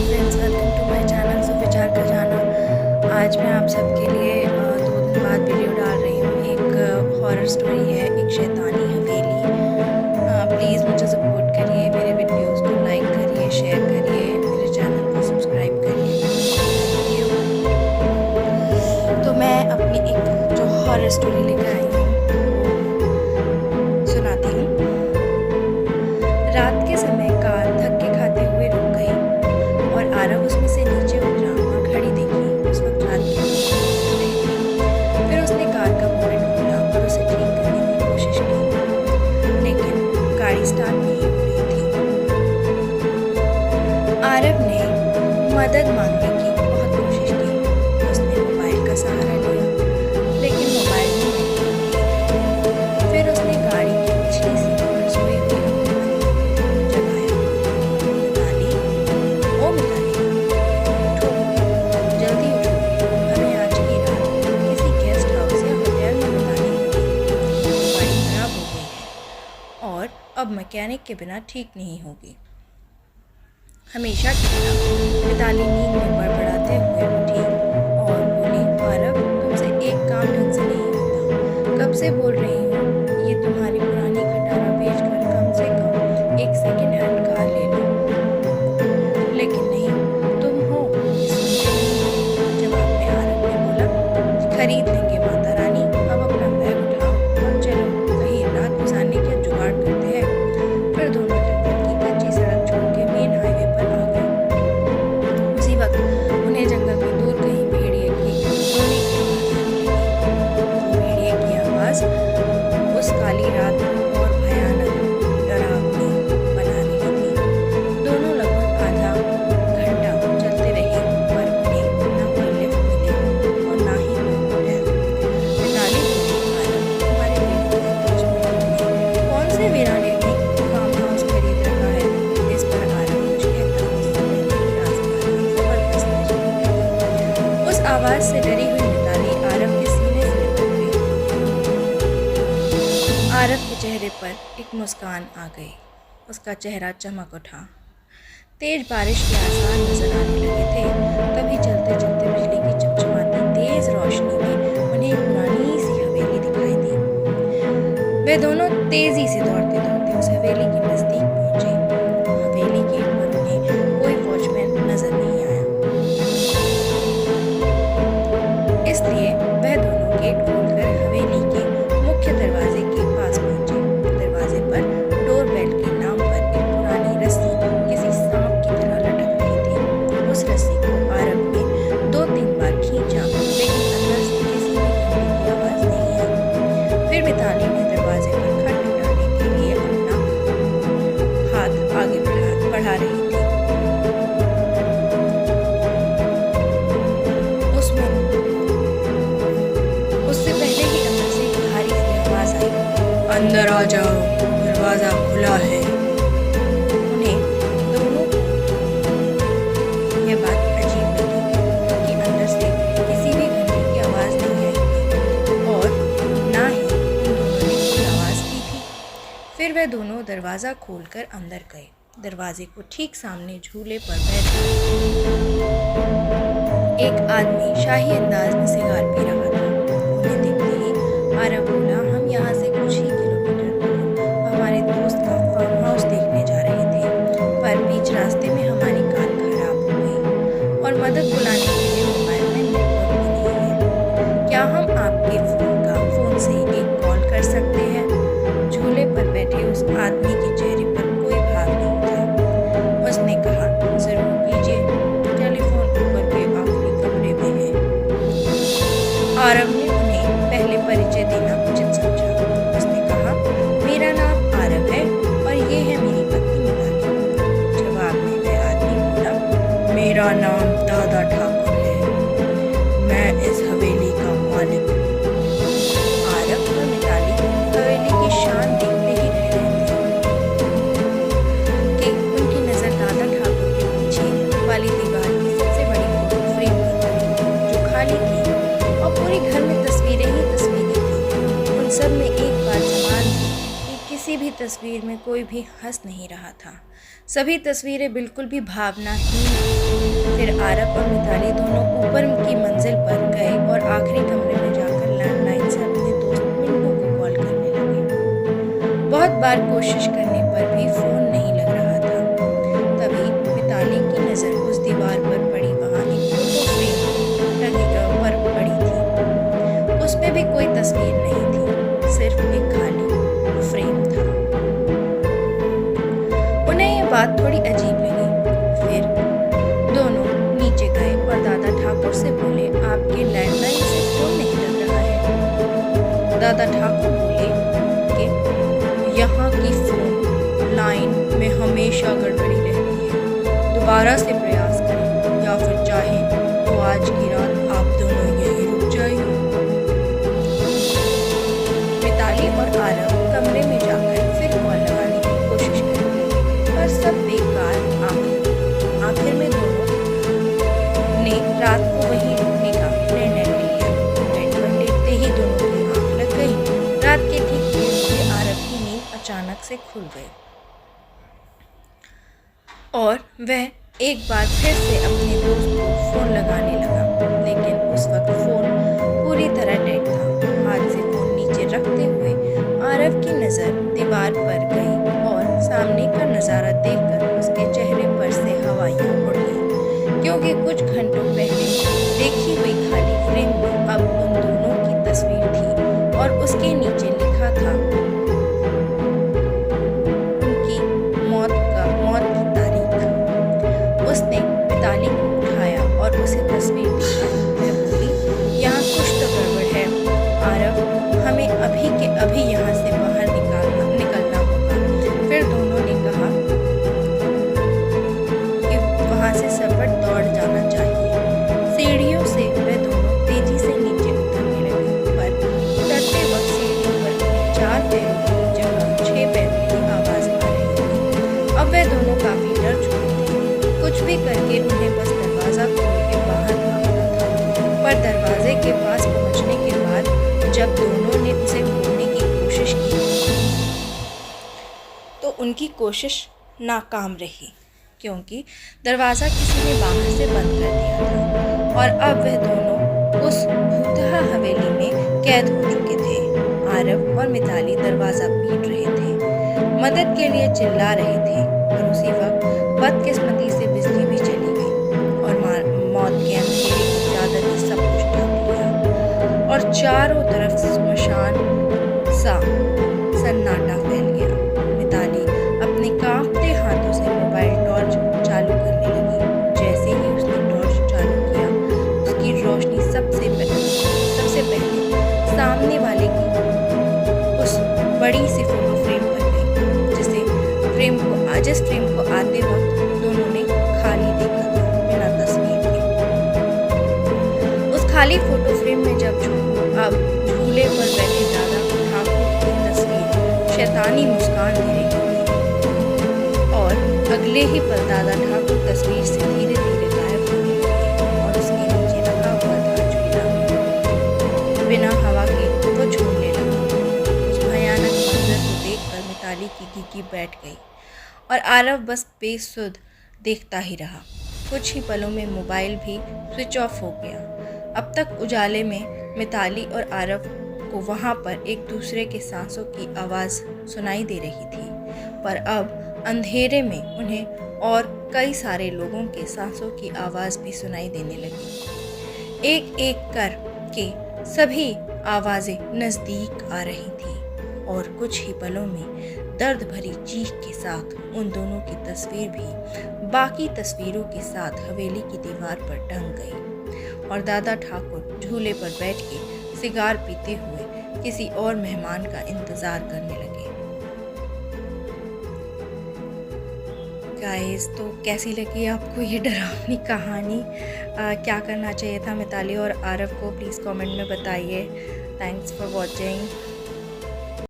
Friends, welcome to my channel सो विचार का जाना। आज मैं आप सबके लिए 2 दिन बाद वीडियो डाल रही हूँ। एक हॉरर स्टोरी है, एक शैतानी हवेली। प्लीज़ मुझे सपोर्ट करिए, मेरे वीडियोस को लाइक करिए, शेयर करिए, मेरे चैनल को सब्सक्राइब करिए। Thank you. तो मैं अपनी एक जो हॉरर स्टोरी लेकर आई हूँ वो सुनाती हूँ। रात के समय कार धक्के खाते हुए रुक गई और आरव उसमें से नीचे उतरा और घड़ी देखी। उस वक्त रात की 9 बज रही थी। फिर उसने कार का बोनेट खोला और उसे ठीक करने की कोशिश की, लेकिन गाड़ी स्टार्ट नहीं हो रही थी। आरव ने मदद मांगने की बहुत कोशिश की। उसने मोबाइल का सहारा लिया, लेकिन मोबाइल नहीं मिला। फिर उसने गाड़ी की पिछली सीट पर सोई हुई अपनी पत्नी को जगाया। मिताली, ओ मिताली, उठो, जल्दी उठो, हमें आज की रात किसी गेस्ट हाउस या होटल में बितानी होगी। गाड़ी खराब हो गई है और अब मैकेनिक के बिना ठीक नहीं होगी। हमेशा की तरह मिताली नींद में बड़बड़ाते हुए उठी और बोली, आरव, तुमसे एक काम ढंग से नहीं होता। कब से बोल रही हूँ ये तुम्हारी पुरानी खटारा बेचकर कम से कम एक सेकेंड हैंड कार ले लो, लेकिन नहीं, तुम हो सुनते नहीं। जवाब में आरव ने बोला, खरीद लेंगे माता रानी, अब अपना बैग उठाओ और चलो कहीं रात गुजारने का जुगाड़ करते हैं। फिर दोनों जंगल की कच्ची सड़क छोड़ के मेन हाईवे पर आ गए। उसी वक्त उन्हें जंगल में दूर कहीं भेड़िए की रोने की आवाज आने लगी। वो भेड़िए की आवाज उस काली रात को और भयानक डरावनी बनाने लगी। दोनों लगभग आधा घंटा चलते रहे, पर उन्हें न कोई लिफ्ट मिले और ना ही कोई होटल। मिताली बोली, आरव, तुम्हारे बेटे ने 10 मिनट में कौन से वीराने फार्म हाउस खरीद रखा है? इस पर आरव कुछ कहता उससे पहले ही आसमान में जबरदस्त बिजली गिरी। उस आवाज से डरी हुई मिताली आरव के सीने से लिपट गई। आरव के चेहरे पर एक मुस्कान आ गई। उसका चेहरा चमक उठा। तेज बारिश के आसार नजर आने लगे थे। तभी चलते चलते बिजली की चमचमाती तेज रोशनी में उन्हें एक पुरानी सी हवेली दिखाई दी। वे दोनों तेजी से दौड़ते दौड़ते उस हवेली के नजदीक पहुंचे। हवेली गेट पर उन्हें कोई वॉचमैन नजर नहीं आया, इसलिए वह दोनों गेट खोलकर हवेली के मुख्य दरवाजे के पास पहुंचे। दरवाजे पर डोरबेल के नाम पर एक पुरानी रस्सी किसी सांप की तरह लटक रही थी। उस रस्सी को आरव ने 2-3 बार खींचा, लेकिन अंदर से किसी भी घंटे की आवाज नहीं आई। फिर मिताली ने दरवाजे पर खटखटाने के लिए अपना हाथ आगे बढ़ा रही थी। उससे पहले ही अंदर से एक भारी सी आवाज आई, अंदर आ जाओ, दरवाजा खुला है। उन्हें दोनों को यह बात अजीब लगी, क्योंकि अंदर से किसी भी घंटे की आवाज नहीं आई थी और ना ही उन दोनों ने कोई आवाज की थी। फिर वह दोनों दरवाजा खोलकर अंदर गए। दरवाजे को ठीक सामने झूले पर बैठा एक आदमी शाही अंदाज में सिगार पी रहा था। उन्हें देखते ही आरव बोला, हम यहाँ से कुछ ही किलोमीटर दूर हमारे दोस्त का फार्म हाउस देखने जा रहे थे, पर बीच रास्ते में हमारी कार खराब हो गई और मदद बुलाने के लिए मोबाइल में नेटवर्क भी नहीं है। क्या हम आपके फोन से एक कॉल कर सकते हैं? झूले पर बैठे उस आदमी के चेहरे पर कोई भाव नहीं था। उसने कहा, जरूर कीजिए, टेलीफोन ऊपर के आखिरी कमरे में है। आरव ने उन्हें पहले परिचय देना उचित समझा। उसने कहा, मेरा नाम आरव है और ये है मेरी पत्नी मिताली। जवाब में वह आदमी बोला, मेरा नाम दादा ठाकुर है, मैं इस हवेली का मालिक हूँ। आरव और मिताली हवेली की शान देखते ही रह गए थे कि उनकी नजर दादा ठाकुर के पीछे वाली दीवार की सबसे बड़ी फोटो फ्रेम पर पड़ी, जो खाली थी और पूरे घर में तस्वीरें ही तस्वीरें थी। उन सब में एक बात समान थी कि किसी भी तस्वीर में कोई भी हंस नहीं रहा था। सभी तस्वीरें बिल्कुल भी भावनाहीन थीं। फिर आरव और मिताली दोनों ऊपर की मंजिल पर गए और आखिरी कमरे में जाकर लैंडलाइन से अपने दोस्त मिंटू को कॉल करने लगे। बहुत बार कोशिश करने पर भी फ़ोन नहीं लग रहा था। तभी मिताली की नज़र उस दीवार पर पड़ी वहाँ एक फोटो फ्रेम लगी पर पड़ी थी। उसमें भी कोई तस्वीर नहीं थी, सिर्फ एक खाली फ्रेम था। उन्हें ये बात थोड़ी अजीब लगी। फिर दोनों नीचे गए और दादा ठाकुर से बोले, आपके लैंडलाइन से फ़ोन नहीं लग रहा है। दादा ठाकुर बोले कि यहाँ की फ़ोन लाइन में हमेशा गड़बड़ी रहती है, दोबारा से प्रयास करें या फिर चाहें तो आज की रात आप दोनों यहीं रुक जाइए। मिताली और आरव कमरे में जाकर फिर कॉल लगाने की कोशिश करी, पर सब बेकार। आखिर में दोनों ने रात को वहीं रुकने का निर्णय लिया। बेड पर लेटते ही दोनों की आंख लग गई। रात के ठीक 1 बजे आरव की नींद अचानक से खुल गई और वह एक बार फिर से अपने दोस्त को फ़ोन लगाने लगा, लेकिन उस वक्त फ़ोन पूरी तरह डेड था। हाथ से फ़ोन नीचे रखते हुए आरव की नज़र दीवार पर गई और सामने का नज़ारा देखकर उसके चेहरे पर से हवाइयाँ उड़ गईं, क्योंकि कुछ घंटों पहले देखी हुई खाली फ्रेम में अब उन दोनों की तस्वीर थी और उसके नीचे लिखा था उनकी मौत की तारीख। उसने मिताली को उठाया और उसे तस्वीर दिखाई। वह बोली, यहाँ कुछ तो गड़बड़ है आरव, हमें अभी के अभी यहाँ से बाहर निकलना होगा। फिर दोनों ने कहा कि वहाँ से सपट दौड़ जाना चाहिए। सीढ़ियों से वे दोनों तेजी से नीचे उतरने लगे, पर उतरते वक्त सीढ़ियों पर 4 पैरों की जगह 6 पैरों की आवाज़ आ रही थी। अब वे दोनों काफ़ी डर चुके थे। कुछ भी करके उन्हें बस दरवाज़ा खोल के बाहर भागना था। पर दरवाजे के पास पहुंचने के बाद जब दोनों ने उसे खोलने की कोशिश की तो उनकी कोशिश नाकाम रही, क्योंकि दरवाज़ा किसी ने बाहर से बंद कर दिया था और अब वह दोनों उस भूतहा हवेली में कैद हो चुके थे। आरव और मिताली दरवाज़ा पीट रहे थे, मदद के लिए चिल्ला रहे थे, और उसी वक्त बदकिस्मती से बिजली भी चली गई और मौत के अंधेरे की चादर ने सब कुछ ढक लिया और चारों तरफ श्मशान सा सन्नाटा फैल गया। मिताली अपने कांपते हाथों से मोबाइल टॉर्च चालू करने लगी। जैसे ही उसने टॉर्च चालू किया, उसकी रोशनी सबसे पहले सामने वाले की उस बड़ी सी फोटो फ्रेम पर गई, जिस फ्रेम को आते वक्त दोनों ने खाली देखा था, बिना तस्वीर के। उस खाली फोटो फ्रेम में जब अब झूले पर बैठे दादा ठाकुर की तस्वीर शैतानी मुस्कान दे रही थी और अगले ही पल दादा ठाकुर तस्वीर से धीरे धीरे गायब होने लगे और उसके नीचे रखा हुआ था झूला बिना हवा के वो झूलने लगा। उस भयानक मंजर को देखकर मिताली की गीगी बैठ गई और आरव बस बेसुध देखता ही रहा। कुछ ही पलों में मोबाइल भी स्विच ऑफ हो गया। अब तक उजाले में मिताली और आरव को वहाँ पर एक दूसरे के सांसों की आवाज़ सुनाई दे रही थी, पर अब अंधेरे में उन्हें और कई सारे लोगों के सांसों की आवाज़ भी सुनाई देने लगी। एक एक कर के सभी आवाज़ें नज़दीक आ रही थी और कुछ ही पलों में दर्द भरी चीख के साथ उन दोनों की तस्वीर भी बाकी तस्वीरों के साथ हवेली की दीवार पर टंग गई और दादा ठाकुर झूले पर बैठ के सिगार पीते हुए किसी और मेहमान का इंतज़ार करने लगे। गाइस, तो कैसी लगी आपको ये डरावनी कहानी? क्या करना चाहिए था मिताली और आरव को, प्लीज़ कमेंट में बताइए। Thanks for watching.